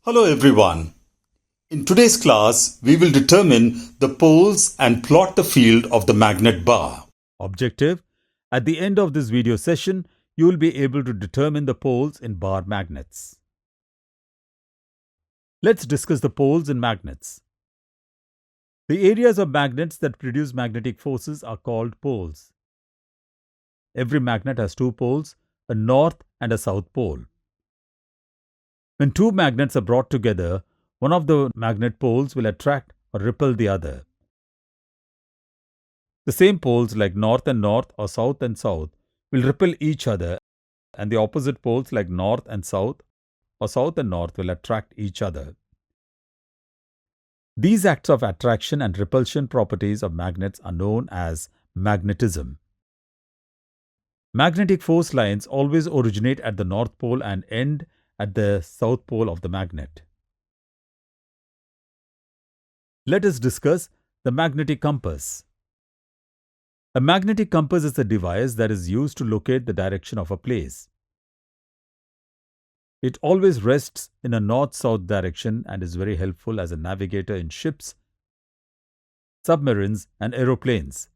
Hello everyone. In today's class, we will determine the poles and plot the field of the magnet bar. Objective: at the end of this video session, you will be able to determine the poles in bar magnets. Let's discuss the poles in magnets. The areas of magnets that produce magnetic forces are called poles. Every magnet has two poles, a north and a south pole. When two magnets are brought together, one of the magnet poles will attract or repel the other. The same poles like north and north or south and south will repel each other, and the opposite poles like north and south or south and north will attract each other. These acts of attraction and repulsion properties of magnets are known as magnetism. Magnetic force lines always originate at the north pole and end at the south pole of the magnet. Let us discuss the magnetic compass. A magnetic compass is a device that is used to locate the direction of a place. It always rests in a north-south direction and is very helpful as a navigator in ships, submarines, and aeroplanes.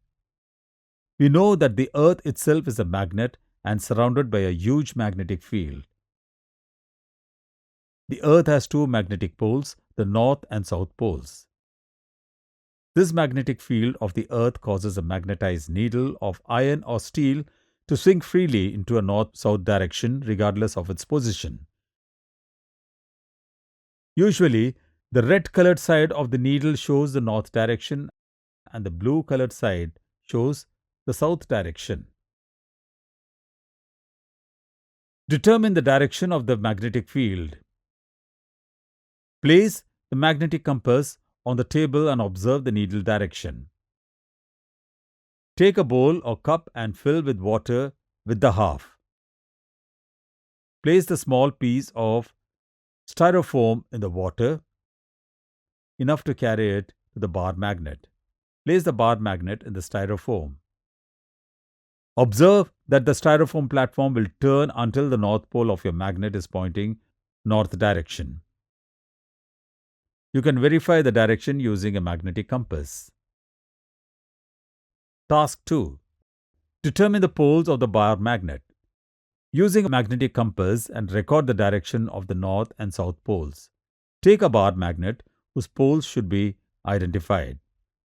We know that the Earth itself is a magnet and surrounded by a huge magnetic field. The Earth has two magnetic poles, the north and south poles. This magnetic field of the Earth causes a magnetized needle of iron or steel to swing freely into a north-south direction regardless of its position. Usually, the red-colored side of the needle shows the north direction and the blue-colored side shows the south direction. Determine the direction of the magnetic field. Place the magnetic compass on the table and observe the needle direction. Take a bowl or cup and fill with water with the half. Place the small piece of styrofoam in the water, enough to carry it to the bar magnet. Place the bar magnet in the styrofoam. Observe that the styrofoam platform will turn until the north pole of your magnet is pointing north direction. You can verify the direction using a magnetic compass. Task 2. Determine the poles of the bar magnet. Using a magnetic compass and record the direction of the north and south poles. Take a bar magnet whose poles should be identified.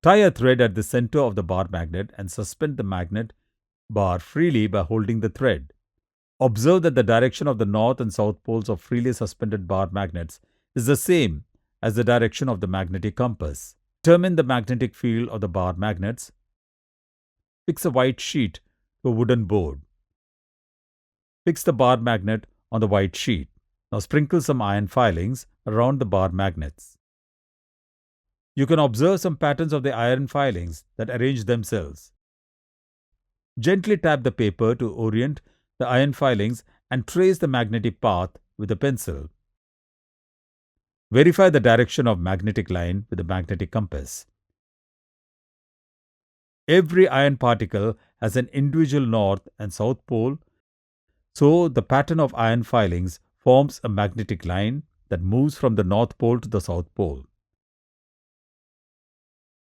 Tie a thread at the center of the bar magnet and suspend the magnet bar freely by holding the thread. Observe that the direction of the north and south poles of freely suspended bar magnets is the same as the direction of the magnetic compass. Determine the magnetic field of the bar magnets. Fix a white sheet to a wooden board. Fix the bar magnet on the white sheet. Now sprinkle some iron filings around the bar magnets. You can observe some patterns of the iron filings that arrange themselves. Gently tap the paper to orient the iron filings and trace the magnetic path with a pencil. Verify the direction of magnetic line with a magnetic compass. Every iron particle has an individual north and south pole, so the pattern of iron filings forms a magnetic line that moves from the north pole to the south pole.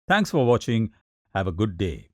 Thanks for watching. Have a good day.